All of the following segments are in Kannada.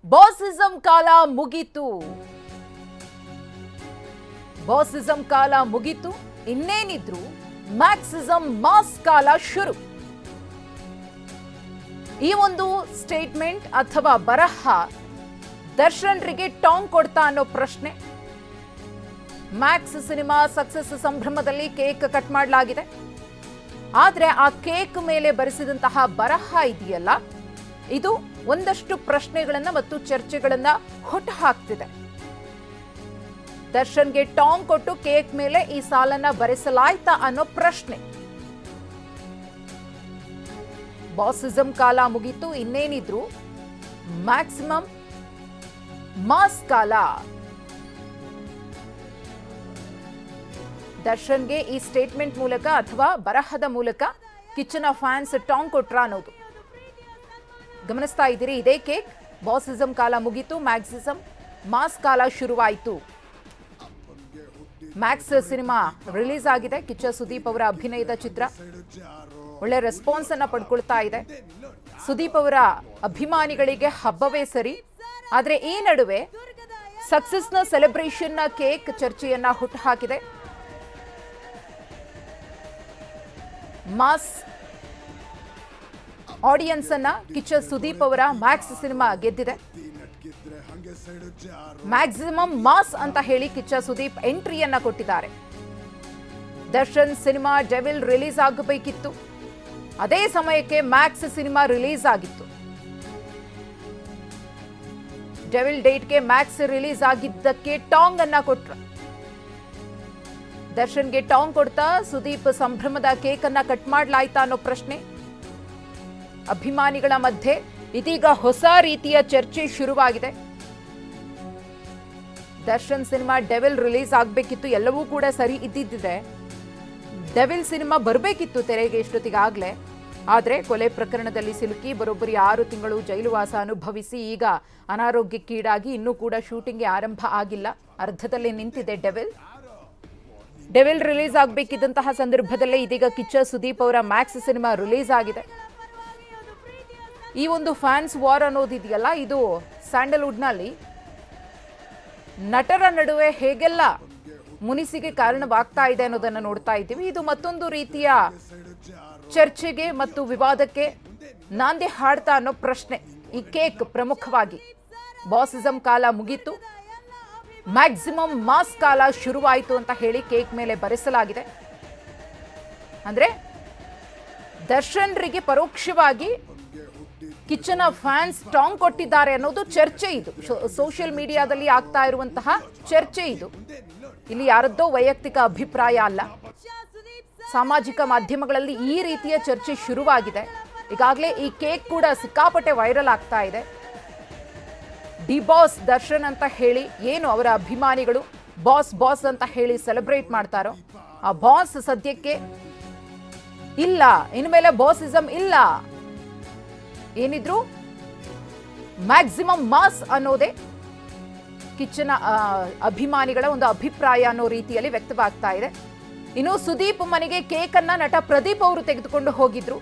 ಬಾಸಿಸಂ ಕಾಲ ಮುಗೀತು. ಬಾಸಿಸಂ ಕಾಲ ಮುಗೀತು, ಇನ್ನೇನಿದ್ರು ಮ್ಯಾಕ್ಸಿಸಂ ಮಾಸ್ ಕಾಲ ಶುರು. ಈ ಒಂದು ಸ್ಟೇಟ್ಮೆಂಟ್ ಅಥವಾ ಬರಹ ದರ್ಶನ್ರಿಗೆ ಟಾಂಗ್ ಕೊಡ್ತಾ ಅನ್ನೋ ಪ್ರಶ್ನೆ. ಮ್ಯಾಕ್ಸ್ ಸಿನಿಮಾ ಸಕ್ಸಸ್ ಸಂಭ್ರಮದಲ್ಲಿ ಕೇಕ್ ಕಟ್ ಮಾಡಲಾಗಿದೆ. ಆದ್ರೆ ಆ ಕೇಕ್ ಮೇಲೆ ಬರೆಸಿದಂತಹ ಬರಹ ಇದೆಯಲ್ಲ, ಇದು ಒಂದಷ್ಟು ಪ್ರಶ್ನೆಗಳನ್ನ ಮತ್ತು ಚರ್ಚೆಗಳನ್ನ ಹುಟ್ಟು ಹಾಕ್ತಿದೆ. ದರ್ಶನ್ಗೆ ಟಾಂಗ್ ಕೊಟ್ಟು ಕೇಕ್ ಮೇಲೆ ಈ ಸಾಲನ್ನ ಬರೆಸಲಾಯ್ತಾ ಅನ್ನೋ ಪ್ರಶ್ನೆ. ಬಾಸಿಸಂ ಕಾಲ ಮುಗೀತು, ಇನ್ನೇನಿದ್ರು ಮ್ಯಾಕ್ಸಿಮಮ್ ಮಾಸ್ ಕಾಲ. ದರ್ಶನ್ಗೆ ಈ ಸ್ಟೇಟ್ಮೆಂಟ್ ಮೂಲಕ ಅಥವಾ ಬರಹದ ಮೂಲಕ ಕಿಚ್ಚನ ಫ್ಯಾನ್ಸ್ ಟಾಂಗ್ ಕೊಟ್ರ ಅನ್ನೋದು ಗಮನಿಸ್ತಾ ಇದ್ದೀರಿ. ಇದೇ ಕೇಕ್ ಬಾಸಿಸಂ ಕಾಲ ಮುಗೀತು, ಮ್ಯಾಕ್ಸಿಸಂ ಮಾಸ್ ಕಾಲ ಶುರುವಾಯಿತು. ಮ್ಯಾಕ್ಸ್ ಸಿನಿಮಾ ರಿಲೀಸ್ ಆಗಿದೆ. ಕಿಚ್ಚ ಸುದೀಪ್ ಅವರ ಅಭಿನಯದ ಚಿತ್ರ ಒಳ್ಳೆ ರೆಸ್ಪಾನ್ಸ್ ಅನ್ನ ಪಡ್ಕೊಳ್ತಾ ಇದೆ. ಸುದೀಪ್ ಅವರ ಅಭಿಮಾನಿಗಳಿಗೆ ಹಬ್ಬವೇ ಸರಿ. ಆದ್ರೆ ಈ ನಡುವೆ ಸಕ್ಸಸ್ನ ಸೆಲೆಬ್ರೇಷನ್ನ ಕೇಕ್ ಚರ್ಚೆಯನ್ನ ಹುಟ್ಟು ಹಾಕಿದೆ. ಮಾಸ್ ಆಡಿಯನ್ಸ್ ಅನ್ನ ಕಿಚ್ಚ ಸುದೀಪ್ ಅವರ ಮ್ಯಾಕ್ಸ್ ಸಿನಿಮಾ ಗೆದ್ದಿದೆ. ಮ್ಯಾಕ್ಸಿಮಮ್ ಮಾಸ್ ಅಂತ ಹೇಳಿ ಕಿಚ್ಚ ಸುದೀಪ್ ಎಂಟ್ರಿಯನ್ನ ಕೊಟ್ಟಿದ್ದಾರೆ. ದರ್ಶನ್ ಸಿನಿಮಾ ಡೆವಿಲ್ ರಿಲೀಸ್ ಆಗಬೇಕಿತ್ತು, ಅದೇ ಸಮಯಕ್ಕೆ ಮ್ಯಾಕ್ಸ್ ಸಿನಿಮಾ ರಿಲೀಸ್ ಆಗಿತ್ತು. ಡೆವಿಲ್ ಡೇಟ್ಗೆ ಮ್ಯಾಕ್ಸ್ ರಿಲೀಸ್ ಆಗಿದ್ದಕ್ಕೆ ಟಾಂಗ್ ಅನ್ನ ಕೊಟ್ರು. ದರ್ಶನ್ಗೆ ಟಾಂಗ್ ಕೊಡ್ತಾ ಸುದೀಪ್ ಸಂಭ್ರಮದ ಕೇಕ್ ಅನ್ನ ಕಟ್ ಮಾಡಲಾಯ್ತಾ ಅನ್ನೋ ಪ್ರಶ್ನೆ. ಅಭಿಮಾನಿಗಳ ಮಧ್ಯೆ ಇದೀಗ ಹೊಸ ರೀತಿಯ ಚರ್ಚೆ ಶುರುವಾಗಿದೆ. ದರ್ಶನ್ ಸಿನಿಮಾ ಡೆವಿಲ್ ರಿಲೀಸ್ ಆಗಬೇಕಿತ್ತು, ಎಲ್ಲವೂ ಕೂಡ ಸರಿ ಇದ್ದಿದ್ದಿದೆ. ಡೆವಿಲ್ ಸಿನಿಮಾ ಬರಬೇಕಿತ್ತು ತೆರೆಗೆ ಇಷ್ಟೊತ್ತಿಗಾಗಲೇ. ಆದರೆ ಕೊಲೆ ಪ್ರಕರಣದಲ್ಲಿ ಸಿಲುಕಿ ಬರೋಬ್ಬರಿ 6 ತಿಂಗಳು ಜೈಲುವಾಸ ಅನುಭವಿಸಿ ಈಗ ಅನಾರೋಗ್ಯಕ್ಕೀಡಾಗಿ ಇನ್ನೂ ಕೂಡ ಶೂಟಿಂಗ್ ಆರಂಭ ಆಗಿಲ್ಲ, ಅರ್ಧದಲ್ಲಿ ನಿಂತಿದೆ ಡೆವಿಲ್. ಡೆವಿಲ್ ರಿಲೀಸ್ ಆಗಬೇಕಿದ್ದಂತಹ ಸಂದರ್ಭದಲ್ಲೇ ಇದೀಗ ಕಿಚ್ಚ ಸುದೀಪ್ ಅವರ ಮ್ಯಾಕ್ಸ್ ಸಿನಿಮಾ ರಿಲೀಸ್ ಆಗಿದೆ. ಈ ಒಂದು ಫ್ಯಾನ್ಸ್ ವಾರ್ ಅನ್ನೋದಿದೆಯಲ್ಲ, ಇದು ಸ್ಯಾಂಡಲ್ವುಡ್ನಲ್ಲಿ ನಟರ ನಡುವೆ ಹೇಗೆಲ್ಲ ಮುನಿಸಿಗೆ ಕಾರಣವಾಗ್ತಾ ಇದೆ ಅನ್ನೋದನ್ನು ನೋಡ್ತಾ ಇದ್ದೀವಿ. ಇದು ಮತ್ತೊಂದು ರೀತಿಯ ಚರ್ಚೆಗೆ ಮತ್ತು ವಿವಾದಕ್ಕೆ ನಾಂದಿ ಹಾಡ್ತಾ ಅನ್ನೋ ಪ್ರಶ್ನೆ. ಈ ಕೇಕ್ ಪ್ರಮುಖವಾಗಿ ಬಾಸಿಸಂ ಕಾಲ ಮುಗೀತು, ಮ್ಯಾಕ್ಸಿಮಮ್ ಮಾಸ್ ಕಾಲ ಶುರುವಾಯಿತು ಅಂತ ಹೇಳಿ ಕೇಕ್ ಮೇಲೆ ಬರೆಸಲಾಗಿದೆ. ಅಂದ್ರೆ ದರ್ಶನ್ರಿಗೆ ಪರೋಕ್ಷವಾಗಿ ಕಿಚ್ಚನ ಫ್ಯಾನ್ಸ್ ಟಾಂಗ್ ಕೊಟ್ಟಿದ್ದಾರೆ ಅನ್ನೋದು ಚರ್ಚೆ. ಇದು ಸೋಷಿಯಲ್ ಮೀಡಿಯಾದಲ್ಲಿ ಆಗ್ತಾ ಇರುವಂತಹ ಚರ್ಚೆ. ಇದು ಇಲ್ಲಿ ಯಾರದ್ದೋ ವೈಯಕ್ತಿಕ ಅಭಿಪ್ರಾಯ ಅಲ್ಲ. ಸಾಮಾಜಿಕ ಮಾಧ್ಯಮಗಳಲ್ಲಿ ಈ ರೀತಿಯ ಚರ್ಚೆ ಶುರುವಾಗಿದೆ. ಈಗಾಗಲೇ ಈ ಕೇಕ್ ಕೂಡ ಸಿಕ್ಕಾಪಟ್ಟೆ ವೈರಲ್ ಆಗ್ತಾ ಇದೆ. ಡಿ ಬಾಸ್ ದರ್ಶನ್ ಅಂತ ಹೇಳಿ ಏನು ಅವರ ಅಭಿಮಾನಿಗಳು ಬಾಸ್ ಬಾಸ್ ಅಂತ ಹೇಳಿ ಸೆಲೆಬ್ರೇಟ್ ಮಾಡ್ತಾರೋ, ಆ ಬಾಸ್ ಸದ್ಯಕ್ಕೆ ಇಲ್ಲ, ಇನ್ಮೇಲೆ ಬಾಸಿಸಂ ಇಲ್ಲ, ಏನಿದ್ರು ಮ್ಯಾಕ್ಸಿಮಮ್ ಮಾಸ್ ಅನ್ನೋದೇ ಕಿಚ್ಚನ ಅಭಿಮಾನಿಗಳ ಒಂದು ಅಭಿಪ್ರಾಯ ಅನ್ನೋ ರೀತಿಯಲ್ಲಿ ವ್ಯಕ್ತವಾಗ್ತಾ ಇದೆ. ಇನ್ನು ಸುದೀಪ್ ಮನೆಗೆ ಕೇಕ್ ಅನ್ನ ನಟ ಪ್ರದೀಪ್ ಅವರು ತೆಗೆದುಕೊಂಡು ಹೋಗಿದ್ರು.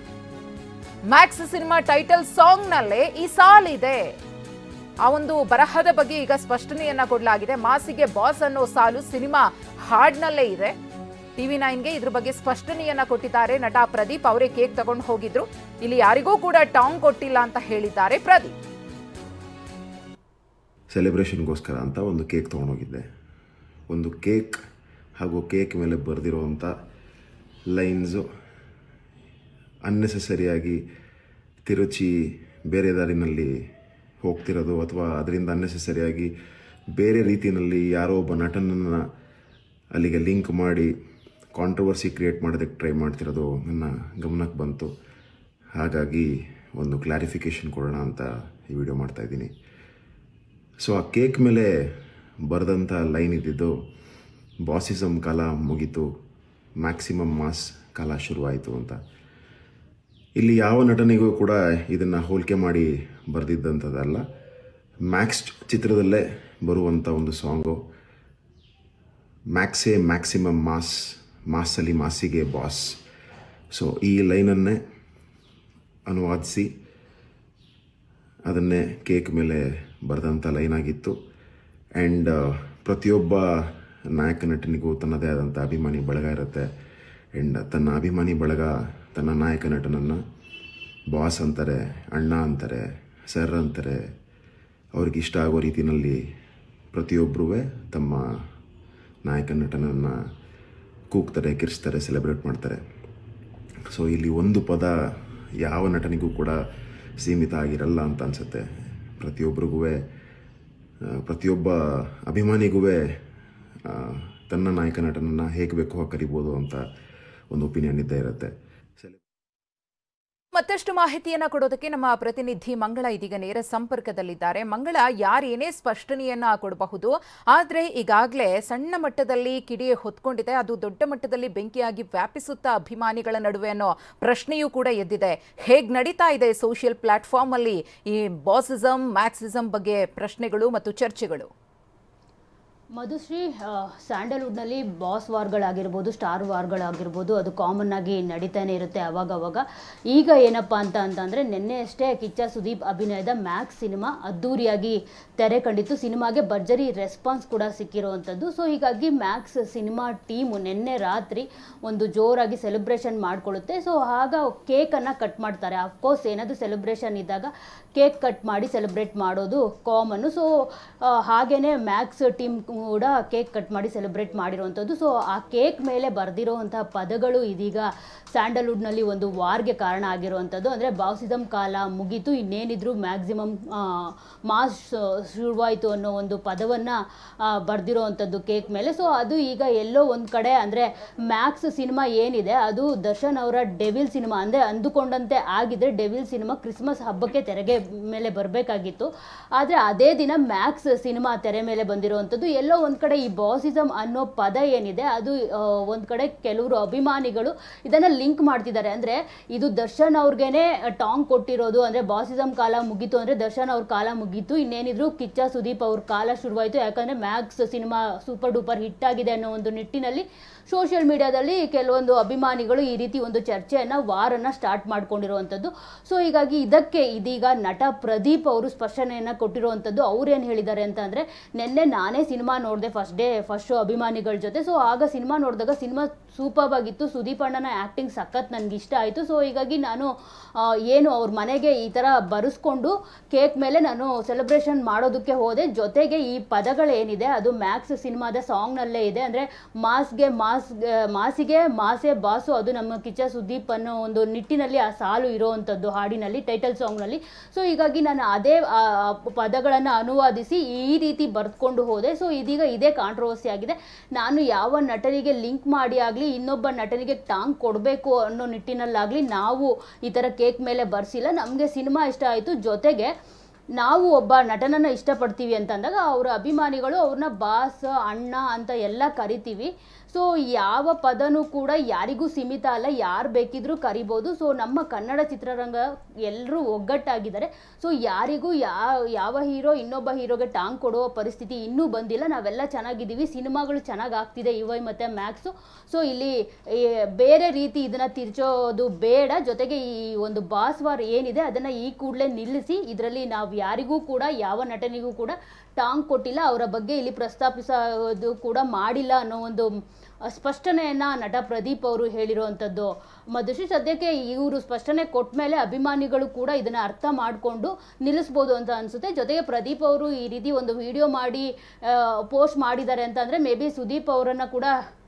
ಮ್ಯಾಕ್ಸ್ ಸಿನಿಮಾ ಟೈಟಲ್ ಸಾಂಗ್ ನಲ್ಲೇ ಈ ಸಾಲಿದೆ. ಆ ಒಂದು ಬರಹದ ಬಗ್ಗೆ ಈಗ ಸ್ಪಷ್ಟನೆಯನ್ನ ಕೊಡಲಾಗಿದೆ. ಮಾಸಿಗೆ ಬಾಸ್ ಅನ್ನೋ ಸಾಲು ಸಿನಿಮಾ ಹಾಡ್ನಲ್ಲೇ ಇದೆ. TV9ಗೆ ಇದ್ರ ಬಗ್ಗೆ ಸ್ಪಷ್ಟನೆಯನ್ನ ಕೊಟ್ಟಿದ್ದಾರೆ ನಟ ಪ್ರದೀಪ್. ಅವರೇ ಕೇಕ್ ತಗೊಂಡು ಹೋಗಿದ್ರು. ಇಲ್ಲಿ ಯಾರಿಗೂ ಕೂಡ ಟಾಂಗ್ ಕೊಟ್ಟಿಲ್ಲ ಅಂತ ಹೇಳಿದ್ದಾರೆ ಪ್ರದೀಪ್. ಸೆಲೆಬ್ರೇಷನ್ಗೋಸ್ಕರ ಅಂತ ಒಂದು ಕೇಕ್ ತೊಗೊಂಡೋಗಿದ್ದೆ. ಒಂದು ಕೇಕ್ ಹಾಗೂ ಕೇಕ್ ಮೇಲೆ ಬರೆದಿರುವಂಥ ಲೈನ್ಸು ಅನ್ನೆಸೆಸರಿಯಾಗಿ ತಿರುಚಿ ಬೇರೆ ದಾರಿನಲ್ಲಿ ಹೋಗ್ತಿರೋದು, ಅಥವಾ ಅದರಿಂದ ಅನ್ನೆಸೆಸರಿಯಾಗಿ ಬೇರೆ ರೀತಿಯಲ್ಲಿ ಯಾರೋ ಒಬ್ಬ ನಟನನ್ನು ಅಲ್ಲಿಗೆ ಲಿಂಕ್ ಮಾಡಿ ಕಾಂಟ್ರವರ್ಸಿ ಕ್ರಿಯೇಟ್ ಮಾಡೋದಕ್ಕೆ ಟ್ರೈ ಮಾಡ್ತಿರೋದು ನನ್ನ ಗಮನಕ್ಕೆ ಬಂತು. ಹಾಗಾಗಿ ಒಂದು ಕ್ಲಾರಿಫಿಕೇಷನ್ ಕೊಡೋಣ ಅಂತ ಈ ವಿಡಿಯೋ ಮಾಡ್ತಾಯಿದ್ದೀನಿ. ಸೊ ಆ ಕೇಕ್ ಮೇಲೆ ಬರೆದಂಥ ಲೈನ್ ಇದ್ದಿದ್ದು ಬಾಸಿಸಂ ಕಾಲ ಮುಗೀತು, ಮ್ಯಾಕ್ಸಿಮಮ್ ಮಾಸ್ ಕಾಲ ಶುರುವಾಯಿತು ಅಂತ. ಇಲ್ಲಿ ಯಾವ ನಟನಿಗೂ ಕೂಡ ಇದನ್ನು ಹೋಲಿಕೆ ಮಾಡಿ ಬರೆದಿದ್ದಂಥದ್ದಲ್ಲ. ಮ್ಯಾಕ್ಸ್ ಚಿತ್ರದಲ್ಲೇ ಬರುವಂಥ ಒಂದು ಸಾಂಗು. ಮ್ಯಾಕ್ಸೇ ಮ್ಯಾಕ್ಸಿಮಮ್ ಮಾಸ್, ಮಾಸಲ್ಲಿ ಮಾಸಿಗೆ ಬಾಸ್. ಸೊ ಈ ಲೈನನ್ನೇ ಅನುವಾದಿಸಿ ಅದನ್ನೇ ಕೇಕ್ ಮೇಲೆ ಬರೆದಂಥ ಲೈನ್ ಆಗಿತ್ತು. ಆ್ಯಂಡ್ ಪ್ರತಿಯೊಬ್ಬ ನಾಯಕ ನಟನಿಗೂ ತನ್ನದೇ ಆದಂಥ ಅಭಿಮಾನಿ ಬಳಗ ಇರುತ್ತೆ. ಆ್ಯಂಡ್ ತನ್ನ ಅಭಿಮಾನಿ ಬಳಗ ತನ್ನ ನಾಯಕ ನಟನನ್ನು ಬಾಸ್ ಅಂತಾರೆ, ಅಣ್ಣ ಅಂತಾರೆ, ಸರ್ ಅಂತಾರೆ. ಅವ್ರಿಗೆ ಇಷ್ಟ ಆಗೋ ರೀತಿಯಲ್ಲಿ ಪ್ರತಿಯೊಬ್ಬರೂ ತಮ್ಮ ನಾಯಕ ನಟನನ್ನು ಕೂಗ್ತಾರೆ, ಕಿರ್ಚ್ತಾರೆ, ಸೆಲೆಬ್ರೇಟ್ ಮಾಡ್ತಾರೆ. ಸೊ ಇಲ್ಲಿ ಒಂದು ಪದ ಯಾವ ನಟನಿಗೂ ಕೂಡ ಸೀಮಿತ ಆಗಿರಲ್ಲ ಅಂತ ಅನಿಸುತ್ತೆ. ಪ್ರತಿಯೊಬ್ಬ ಅಭಿಮಾನಿಗೂ ತನ್ನ ನಾಯಕ ನಟನನ್ನು ಹೇಗೆ ಬೇಕೋ ಕರಿಬೋದು ಅಂತ ಒಂದು ಒಪಿನಿಯನ್ ಇದ್ದೇ ಇರುತ್ತೆ. ಮತ್ತಷ್ಟು ಮಾಹಿತಿಯನ್ನು ಕೊಡೋದಕ್ಕೆ ನಮ್ಮ ಪ್ರತಿನಿಧಿ ಮಂಗಳ ಇದೀಗ ನೇರ ಸಂಪರ್ಕದಲ್ಲಿದ್ದಾರೆ. ಮಂಗಳ, ಯಾರೇನೇ ಸ್ಪಷ್ಟನೆಯನ್ನ ಕೊಡಬಹುದು, ಆದರೆ ಈಗಾಗಲೇ ಸಣ್ಣ ಮಟ್ಟದಲ್ಲಿ ಕಿಡಿ ಹೊತ್ಕೊಂಡಿದೆ, ಅದು ದೊಡ್ಡ ಮಟ್ಟದಲ್ಲಿ ಬೆಂಕಿಯಾಗಿ ವ್ಯಾಪಿಸುತ್ತಾ ಅಭಿಮಾನಿಗಳ ನಡುವೆ ಅನ್ನೋ ಪ್ರಶ್ನೆಯೂ ಕೂಡ ಎದ್ದಿದೆ. ಹೇಗೆ ನಡೀತಾ ಇದೆ ಸೋಷಿಯಲ್ ಪ್ಲಾಟ್ಫಾರ್ಮ್ ಅಲ್ಲಿ ಈ ಬಾಸಿಸಮ್, ಮ್ಯಾಕ್ಸಿಸಮ್ ಬಗ್ಗೆ ಪ್ರಶ್ನೆಗಳು ಮತ್ತು ಚರ್ಚೆಗಳು? ಮಧುಶ್ರೀ, ಸ್ಯಾಂಡಲ್ವುಡ್ನಲ್ಲಿ ಬಾಸ್ ವಾರ್ಗಳಾಗಿರ್ಬೋದು, ಸ್ಟಾರ್ ವಾರ್ಗಳಾಗಿರ್ಬೋದು, ಅದು ಕಾಮನ್ ಆಗಿ ನಡೀತಾನೆ ಇರುತ್ತೆ ಅವಾಗವಾಗ. ಈಗ ಏನಪ್ಪ ಅಂತಂದರೆ ನಿನ್ನೆ ಅಷ್ಟೇ ಕಿಚ್ಚ ಸುದೀಪ್ ಅಭಿನಯದ ಮ್ಯಾಕ್ಸ್ ಸಿನಿಮಾ ಅದ್ದೂರಿಯಾಗಿ ತೆರೆ ಕಂಡಿತ್ತು. ಸಿನಿಮಾಗೆ ಭರ್ಜರಿ ರೆಸ್ಪಾನ್ಸ್ ಕೂಡ ಸಿಕ್ಕಿರುವಂಥದ್ದು. ಸೊ ಹೀಗಾಗಿ ಮ್ಯಾಕ್ಸ್ ಸಿನಿಮಾ ಟೀಮು ನಿನ್ನೆ ರಾತ್ರಿ ಒಂದು ಜೋರಾಗಿ ಸೆಲೆಬ್ರೇಷನ್ ಮಾಡಿಕೊಳ್ಳುತ್ತೆ. ಸೊ ಆಗ ಕೇಕನ್ನು ಕಟ್ ಮಾಡ್ತಾರೆ. ಅಫ್ಕೋರ್ಸ್ ಏನಾದರೂ ಸೆಲೆಬ್ರೇಷನ್ ಇದ್ದಾಗ ಕೇಕ್ ಕಟ್ ಮಾಡಿ ಸೆಲೆಬ್ರೇಟ್ ಮಾಡೋದು ಕಾಮನ್ನು. ಸೊ ಹಾಗೇ ಮ್ಯಾಕ್ಸ್ ಟೀಮ್ ಕೂಡ ಕೇಕ್ ಕಟ್ ಮಾಡಿ ಸೆಲೆಬ್ರೇಟ್ ಮಾಡಿರುವಂಥದ್ದು. ಸೊ ಆ ಕೇಕ್ ಮೇಲೆ ಬರೆದಿರುವಂತಹ ಪದಗಳು ಇದೀಗ ಸ್ಯಾಂಡಲ್ವುಡ್ನಲ್ಲಿ ಒಂದು ವಾರ್ಗೆ ಕಾರಣ ಆಗಿರುವಂಥದ್ದು. ಅಂದರೆ ಬಾಸಿಸಮ್ ಕಾಲ ಮುಗೀತು, ಇನ್ನೇನಿದ್ರು ಮ್ಯಾಕ್ಸಿಮಮ್ ಮಾಸ್ ಶುರುವಾಯಿತು ಅನ್ನೋ ಒಂದು ಪದವನ್ನು ಬರೆದಿರೋವಂಥದ್ದು ಕೇಕ್ ಮೇಲೆ. ಸೊ ಅದು ಈಗ ಎಲ್ಲೋ ಒಂದು ಕಡೆ ಅಂದರೆ ಮ್ಯಾಕ್ಸ್ ಸಿನಿಮಾ ಏನಿದೆ ಅದು ದರ್ಶನ್ ಅವರ ಡೆವಿಲ್ ಸಿನಿಮಾ, ಅಂದರೆ ಅಂದುಕೊಂಡಂತೆ ಆಗಿದ್ರೆ ಡೆವಿಲ್ ಸಿನಿಮಾ ಕ್ರಿಸ್ಮಸ್ ಹಬ್ಬಕ್ಕೆ ತೆರೆಗೆ ಮೇಲೆ ಬರಬೇಕಾಗಿತ್ತು. ಆದರೆ ಅದೇ ದಿನ ಮ್ಯಾಕ್ಸ್ ಸಿನಿಮಾ ತೆರೆ ಮೇಲೆ ಬಂದಿರುವಂಥದ್ದು. ಎಲ್ಲೋ ಒಂದು ಕಡೆ ಈ ಬಾಸಿಸಮ್ ಅನ್ನೋ ಪದ ಏನಿದೆ ಅದು ಒಂದು ಕಡೆ ಕೆಲವರು ಅಭಿಮಾನಿಗಳು ಇದನ್ನು ಲಿಂಕ್ ಮಾಡ್ತಿದ್ದಾರೆ. ಅಂದರೆ ಇದು ದರ್ಶನ್ ಅವ್ರಿಗೇನೆ ಟಾಂಗ್ ಕೊಟ್ಟಿರೋದು, ಅಂದರೆ ಬಾಸಿಸಮ್ ಕಾಲ ಮುಗೀತು ಅಂದರೆ ದರ್ಶನ್ ಅವ್ರ ಕಾಲ ಮುಗೀತು, ಇನ್ನೇನಿದ್ರು ಕಿಚ್ಚ ಸುದೀಪ್ ಅವ್ರ ಕಾಲ ಶುರುವಾಯಿತು, ಯಾಕಂದರೆ Max cinema super duper hit ಆಗಿದೆ ಅನ್ನೋ ಒಂದು ನಿಟ್ಟಿನಲ್ಲಿ ಸೋಷಿಯಲ್ ಮೀಡಿಯಾದಲ್ಲಿ ಕೆಲವೊಂದು ಅಭಿಮಾನಿಗಳು ಈ ರೀತಿ ಒಂದು ಚರ್ಚೆಯನ್ನು ವಾರನ್ನು ಸ್ಟಾರ್ಟ್ ಮಾಡ್ಕೊಂಡಿರುವಂಥದ್ದು. ಸೊ ಹೀಗಾಗಿ ಇದಕ್ಕೆ ಇದೀಗ ನಟ ಪ್ರದೀಪ್ ಅವರು ಸ್ಪಷ್ಟನೆಯನ್ನು ಕೊಟ್ಟಿರುವಂಥದ್ದು. ಅವ್ರೇನು ಹೇಳಿದ್ದಾರೆ ಅಂತ ಅಂದರೆ, ನಿನ್ನೆ ನಾನೇ ಸಿನಿಮಾ ನೋಡಿದೆ ಫಸ್ಟ್ ಶೋ ಅಭಿಮಾನಿಗಳ ಜೊತೆ. ಸೊ ಆಗ ಸಿನಿಮಾ ನೋಡಿದಾಗ ಸಿನಿಮಾ ಸೂಪರ್ ಆಗಿತ್ತು, ಸುದೀಪ್ ಅಣ್ಣನ ಆ್ಯಕ್ಟಿಂಗ್ ಸಖತ್ ನನಗೆ ಇಷ್ಟ ಆಯಿತು. ಸೊ ಹೀಗಾಗಿ ನಾನು ಏನು ಅವ್ರ ಮನೆಗೆ ಈ ಥರ ಬರೆಸ್ಕೊಂಡು ಕೇಕ್ ಮೇಲೆ ನಾನು ಸೆಲೆಬ್ರೇಷನ್ ಮಾಡೋದಕ್ಕೆ ಹೋದೆ. ಜೊತೆಗೆ ಈ ಪದಗಳೇನಿದೆ ಅದು ಮ್ಯಾಕ್ಸ್ ಸಿನಿಮಾದ ಸಾಂಗ್ನಲ್ಲೇ ಇದೆ. ಅಂದರೆ ಮಾಸಿಗೆ ಮಾಸೆ ಬಾಸು, ಅದು ನಮ್ಮ ಕಿಚ್ಚ ಸುದೀಪ್ ಅನ್ನೋ ಒಂದು ನಿಟ್ಟಿನಲ್ಲಿ ಆ ಸಾಲು ಇರೋವಂಥದ್ದು ಹಾಡಿನಲ್ಲಿ, ಟೈಟಲ್ ಸಾಂಗ್ನಲ್ಲಿ. ಸೊ ಹೀಗಾಗಿ ನಾನು ಅದೇ ಪದಗಳನ್ನು ಅನುವಾದಿಸಿ ಈ ರೀತಿ ಬರೆದುಕೊಂಡು ಹೋದೆ. ಸೊ ಇದೀಗ ಇದೇ ಕಾಂಟ್ರವರ್ಸಿ ಆಗಿದೆ. ನಾನು ಯಾವ ನಟನಿಗೆ ಲಿಂಕ್ ಮಾಡಿ ಆಗಲಿ ಇನ್ನೊಬ್ಬ ನಟನಿಗೆ ಟಾಂಗ್ ಕೊಡಬೇಕು ಅನ್ನೋ ನಿಟ್ಟಿನಲ್ಲಾಗಲಿ ನಾವು ಈ ಥರ ಕೇಕ್ ಮೇಲೆ ಬರ್ಸಿಲ್ಲ. ನಮಗೆ ಸಿನಿಮಾ ಇಷ್ಟ ಆಯಿತು, ಜೊತೆಗೆ ನಾವು ಒಬ್ಬ ನಟನನ್ನು ಇಷ್ಟಪಡ್ತೀವಿ ಅಂತಂದಾಗ ಅವರ ಅಭಿಮಾನಿಗಳು ಅವ್ರನ್ನ ಬಾಸ್, ಅಣ್ಣ ಅಂತ ಎಲ್ಲ ಕರಿತೀವಿ. ಸೊ ಯಾವ ಪದನೂ ಕೂಡ ಯಾರಿಗೂ ಸೀಮಿತ ಅಲ್ಲ, ಯಾರು ಬೇಕಿದ್ರೂ ಕರಿಬೋದು. ಸೊ ನಮ್ಮ ಕನ್ನಡ ಚಿತ್ರರಂಗ ಎಲ್ಲರೂ ಒಗ್ಗಟ್ಟಾಗಿದ್ದಾರೆ. ಸೊ ಯಾರಿಗೂ ಯಾವ ಹೀರೋ ಇನ್ನೊಬ್ಬ ಹೀರೋಗೆ ಟಾಂಗ್ ಕೊಡುವ ಪರಿಸ್ಥಿತಿ ಇನ್ನೂ ಬಂದಿಲ್ಲ. ನಾವೆಲ್ಲ ಚೆನ್ನಾಗಿದ್ದೀವಿ, ಸಿನಿಮಾಗಳು ಚೆನ್ನಾಗಿ ಆಗ್ತಿದೆ ಇವ ಮತ್ತು ಮ್ಯಾಕ್ಸು. ಸೊ ಇಲ್ಲಿ ಬೇರೆ ರೀತಿ ಇದನ್ನು ತಿರ್ಚೋದು ಬೇಡ. ಜೊತೆಗೆ ಈ ಒಂದು ಬಾಸ್ ವಾರ್ ಏನಿದೆ ಅದನ್ನು ಈ ಕೂಡಲೇ ನಿಲ್ಲಿಸಿ, ಇದರಲ್ಲಿ ನಾವು ಯಾರಿಗೂ ಕೂಡ ಯಾವ ನಟನಿಗೂ ಕೂಡ ಟಾಂಗ್ ಕೊಟ್ಟಿಲ್ಲ, ಅವರ ಬಗ್ಗೆ ಇಲ್ಲಿ ಪ್ರಸ್ತಾಪಿಸೋದು ಕೂಡ ಮಾಡಿಲ್ಲ ಅನ್ನೋ ಒಂದು ಸ್ಪಷ್ಟನೆಯನ್ನು ನಟ ಪ್ರದೀಪ್ ಅವರು ಹೇಳಿರುವಂಥದ್ದು. ಮಧುಶ್ರೀ, ಸದ್ಯಕ್ಕೆ ಇವರು ಸ್ಪಷ್ಟನೆ ಕೊಟ್ಟ ಮೇಲೆ ಅಭಿಮಾನಿಗಳು ಕೂಡ ಇದನ್ನು ಅರ್ಥ ಮಾಡಿಕೊಂಡು ನಿಲ್ಲಿಸ್ಬೋದು ಅಂತ ಅನಿಸುತ್ತೆ. ಜೊತೆಗೆ ಪ್ರದೀಪ್ ಅವರು ಈ ರೀತಿ ಒಂದು ವಿಡಿಯೋ ಮಾಡಿ ಪೋಸ್ಟ್ ಮಾಡಿದ್ದಾರೆ ಅಂತಂದರೆ ಮೇ ಬಿ ಸುದೀಪ್ ಅವರನ್ನು ಕೂಡ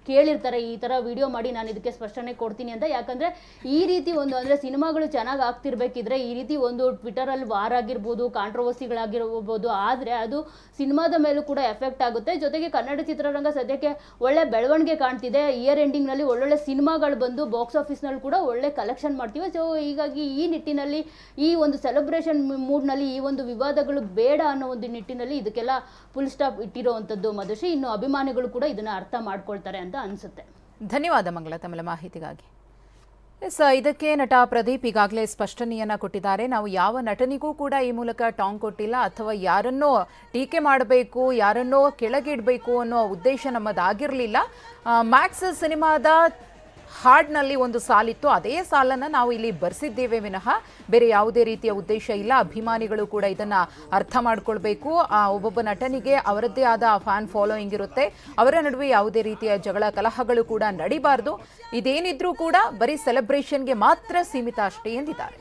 ಕೇಳಿರ್ತಾರೆ, ಈ ಥರ ವಿಡಿಯೋ ಮಾಡಿ ನಾನು ಇದಕ್ಕೆ ಸ್ಪಷ್ಟನೆ ಕೊಡ್ತೀನಿ ಅಂತ. ಯಾಕಂದರೆ ಈ ರೀತಿ ಒಂದು ಅಂದರೆ ಸಿನಿಮಾಗಳು ಚೆನ್ನಾಗಿ ಆಗ್ತಿರ್ಬೇಕಿದ್ರೆ ಈ ರೀತಿ ಒಂದು ಟ್ವಿಟರಲ್ಲಿ ವಾರ್ ಆಗಿರ್ಬೋದು, ಕಾಂಟ್ರವರ್ಸಿಗಳಾಗಿರ್ಬೋದು, ಆದರೆ ಅದು ಸಿನಿಮಾದ ಮೇಲೂ ಕೂಡ ಎಫೆಕ್ಟ್ ಆಗುತ್ತೆ. ಜೊತೆಗೆ ಕನ್ನಡ ಚಿತ್ರರಂಗ ಸದ್ಯಕ್ಕೆ ಒಳ್ಳೆ ಬೆಳವಣಿಗೆ ಕಾಣ್ತಿದೆ. ಇಯರ್ ಎಂಡಿಂಗ್ನಲ್ಲಿ ಒಳ್ಳೊಳ್ಳೆ ಸಿನಿಮಾಗಳು ಬಂದು ಬಾಕ್ಸ್ ಆಫೀಸ್ನಲ್ಲಿ ಕೂಡ ಒಳ್ಳೆ ಕಲೆಕ್ಷನ್ ಮಾಡ್ತೀವಿ. ಸೊ ಹೀಗಾಗಿ ಈ ನಿಟ್ಟಿನಲ್ಲಿ ಈ ಒಂದು ಸೆಲೆಬ್ರೇಷನ್ ಮೂಡ್ನಲ್ಲಿ ಈ ಒಂದು ವಿವಾದಗಳು ಬೇಡ ಅನ್ನೋ ಒಂದು ನಿಟ್ಟಿನಲ್ಲಿ ಇದಕ್ಕೆಲ್ಲ ಫುಲ್ ಸ್ಟಾಪ್ ಇಟ್ಟಿರೋವಂಥದ್ದು ಮಧುಶ್ರೀ. ಇನ್ನು ಅಭಿಮಾನಿಗಳು ಕೂಡ ಇದನ್ನು ಅರ್ಥ ಮಾಡ್ಕೊಳ್ತಾರೆ ಅಂತ ಅನಿಸುತ್ತೆ. ಧನ್ಯವಾದ ಮಂಗಳ ತಮ್ಮ ಮಾಹಿತಿಗಾಗಿ. ಇದಕ್ಕೆ ನಟ ಪ್ರದೀಪ್ ಈಗಾಗಲೇ ಸ್ಪಷ್ಟನೆಯನ್ನ ಕೊಟ್ಟಿದ್ದಾರೆ. ನಾವು ಯಾವ ನಟನಿಗೂ ಕೂಡ ಈ ಮೂಲಕ ಟಾಂಗ್ ಕೊಟ್ಟಿಲ್ಲ ಅಥವಾ ಯಾರನ್ನೋ ಟೀಕೆ ಮಾಡಬೇಕು, ಯಾರನ್ನೋ ಕೆಳಗಿಡಬೇಕು ಅನ್ನೋ ಉದ್ದೇಶ ನಮ್ಮದಾಗಿರಲಿಲ್ಲ. ಮ್ಯಾಕ್ಸ್ ಸಿನಿಮಾದ ಹಾಡ್ನಲ್ಲಿ ಒಂದು ಸಾಲಿತ್ತು, ಅದೇ ಸಾಲನ್ನು ನಾವು ಇಲ್ಲಿ ಬರ್ಸಿದ್ದೇವೆ ವಿನಃ ಬೇರೆ ಯಾವುದೇ ರೀತಿಯ ಉದ್ದೇಶ ಇಲ್ಲ. ಅಭಿಮಾನಿಗಳು ಕೂಡ ಇದನ್ನು ಅರ್ಥ ಮಾಡ್ಕೊಳ್ಬೇಕು. ಒಬ್ಬೊಬ್ಬ ನಟನಿಗೆ ಅವರದ್ದೇ ಆದ ಫ್ಯಾನ್ ಫಾಲೋಯಿಂಗ್ ಇರುತ್ತೆ, ಅವರ ನಡುವೆ ಯಾವುದೇ ರೀತಿಯ ಜಗಳ ಕಲಹಗಳು ಕೂಡ ನಡಿಬಾರ್ದು. ಇದೇನಿದ್ರೂ ಕೂಡ ಬರೀ ಸೆಲೆಬ್ರೇಷನ್ಗೆ ಮಾತ್ರ ಸೀಮಿತ ಅಷ್ಟೇ ಎಂದಿದ್ದಾರೆ.